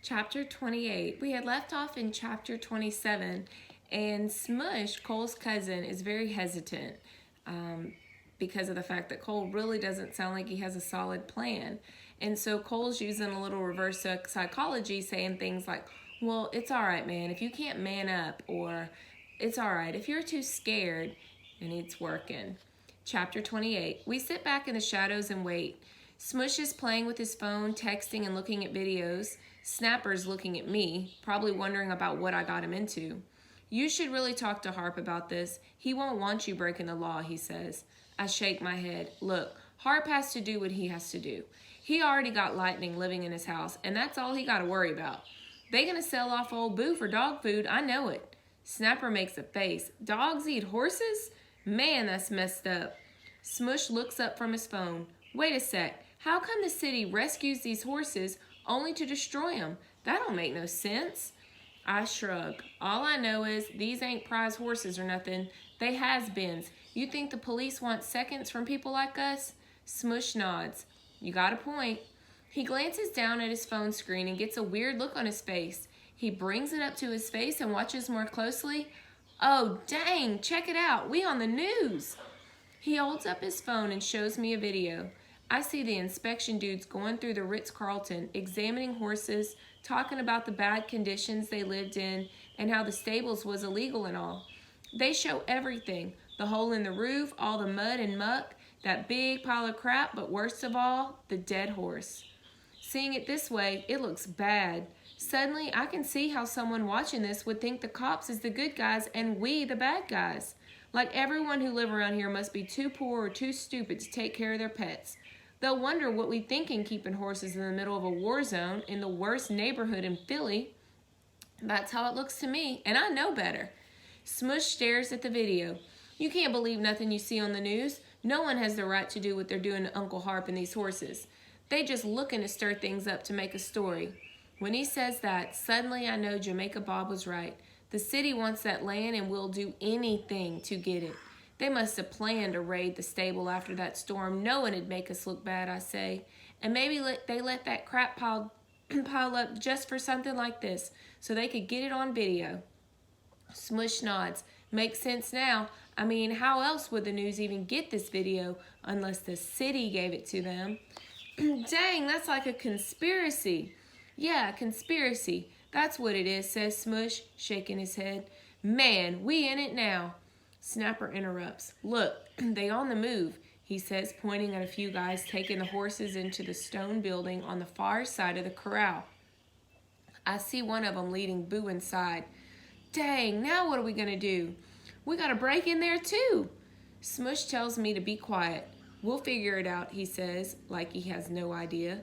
Chapter 28. We had left off in chapter 27, and Smush, Cole's cousin, is very hesitant because of the fact that Cole really doesn't sound like he has a solid plan. And so Cole's using a little reverse psychology, saying things like, well, it's all right, man, if you can't man up, or it's all right if you're too scared, and it's working. Chapter 28. We sit back in the shadows and wait. Smush is playing with his phone, texting and looking at videos. Snapper's looking at me, probably wondering about what I got him into. You should really talk to Harp about this. He won't want you breaking the law, he says. I shake my head. Look, Harp has to do what he has to do. He already got Lightning living in his house, and that's all he got to worry about. They gonna sell off old Boo for dog food, I know it. Snapper makes a face. Dogs eat horses? Man, that's messed up. Smush looks up from his phone. Wait a sec. How come the city rescues these horses only to destroy them? That don't make no sense. I shrug. All I know is these ain't prize horses or nothing. They has-beens. You think the police want seconds from people like us? Smush nods. You got a point. He glances down at his phone screen and gets a weird look on his face. He brings it up to his face and watches more closely. Oh, dang, check it out. We on the news. He holds up his phone and shows me a video. I see the inspection dudes going through the Ritz-Carlton, examining horses, talking about the bad conditions they lived in, and how the stables was illegal and all. They show everything, the hole in the roof, all the mud and muck, that big pile of crap, but worst of all, the dead horse. Seeing it this way, it looks bad. Suddenly, I can see how someone watching this would think the cops is the good guys and we the bad guys. Like everyone who live around here must be too poor or too stupid to take care of their pets. They'll wonder what we think in keeping horses in the middle of a war zone in the worst neighborhood in Philly. That's how it looks to me, and I know better. Smush stares at the video. You can't believe nothing you see on the news. No one has the right to do what they're doing to Uncle Harp and these horses. They just looking to stir things up to make a story. When he says that, suddenly I know Jamaica Bob was right. The city wants that land and will do anything to get it. They must have planned to raid the stable after that storm. No one would make us look bad, I say. And maybe they let that crap pile up just for something like this, so they could get it on video. Smush nods. Makes sense now. I mean, how else would the news even get this video unless the city gave it to them? Dang, that's like a conspiracy. Yeah, conspiracy. That's what it is, says Smush, shaking his head. Man, we in it now. Snapper interrupts. Look, they on the move, he says, pointing at a few guys taking the horses into the stone building on the far side of the corral. I see one of them leading Boo inside. Dang, now what are we going to do? We got to break in there too. Smush tells me to be quiet. We'll figure it out, he says, like he has no idea.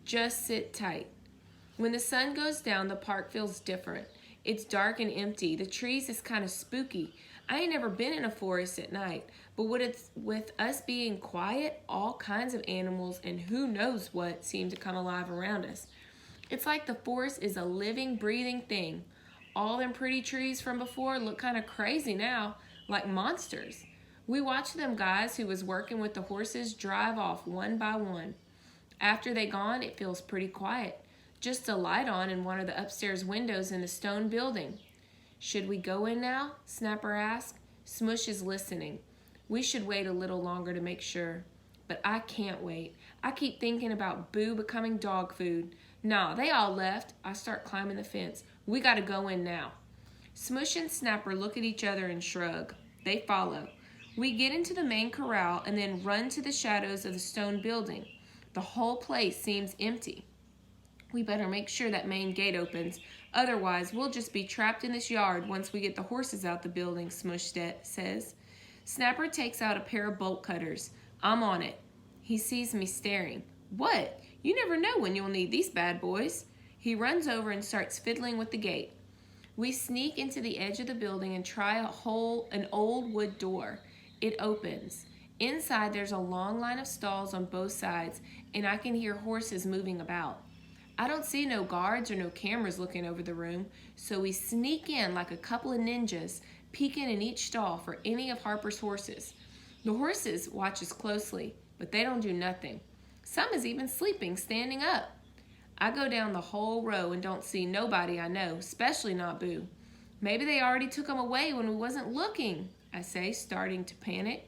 Just sit tight. When the sun goes down, the park feels different. It's dark and empty. The trees is kind of spooky. I ain't never been in a forest at night, but with us being quiet, all kinds of animals and who knows what seem to come alive around us. It's like the forest is a living, breathing thing. All them pretty trees from before look kind of crazy now, like monsters. We watch them guys who was working with the horses drive off one by one. After they gone, it feels pretty quiet. Just a light on in one of the upstairs windows in the stone building. Should we go in now? Snapper asked. Smush is listening. We should wait a little longer to make sure. But I can't wait. I keep thinking about Boo becoming dog food. Nah, they all left. I start climbing the fence. We gotta go in now. Smush and Snapper look at each other and shrug. They follow. We get into the main corral and then run to the shadows of the stone building. The whole place seems empty. We better make sure that main gate opens. Otherwise, we'll just be trapped in this yard once we get the horses out the building, Smush says. Snapper takes out a pair of bolt cutters. I'm on it. He sees me staring. What? You never know when you'll need these bad boys. He runs over and starts fiddling with the gate. We sneak into the edge of the building and try an old wood door. It opens. Inside, there's a long line of stalls on both sides, and I can hear horses moving about. I don't see no guards or no cameras looking over the room, so we sneak in like a couple of ninjas, peeking in each stall for any of Harper's horses. The horses watch us closely, but they don't do nothing. Some is even sleeping, standing up. I go down the whole row and don't see nobody I know, especially not Boo. Maybe they already took him away when we wasn't looking, I say, starting to panic.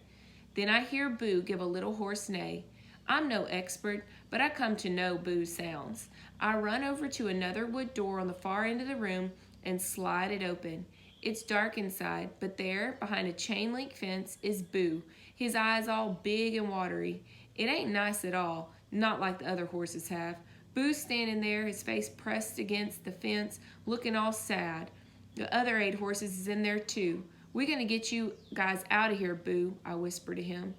Then I hear Boo give a little hoarse neigh. I'm no expert, but I come to know Boo's sounds. I run over to another wood door on the far end of the room and slide it open. It's dark inside, but there, behind a chain link fence, is Boo, his eyes all big and watery. It ain't nice at all, not like the other horses have. Boo's standing there, his face pressed against the fence, looking all sad. The other 8 horses is in there too. "We're gonna get you guys out of here, Boo," I whisper to him.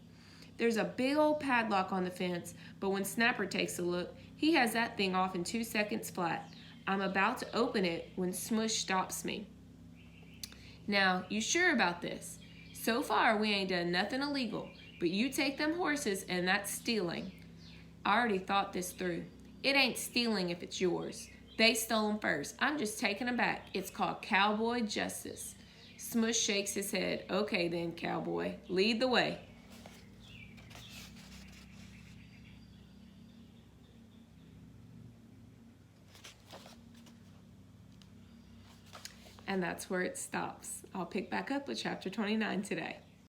There's a big old padlock on the fence, but when Snapper takes a look, he has that thing off in 2 seconds flat. I'm about to open it when Smush stops me. "Now, you sure about this? So far, we ain't done nothing illegal, but you take them horses and that's stealing." I already thought this through. It ain't stealing if it's yours. They stole them first. I'm just taking them back. It's called cowboy justice. Smush shakes his head. "Okay then, cowboy, lead the way." And that's where it stops. I'll pick back up with chapter 29 today.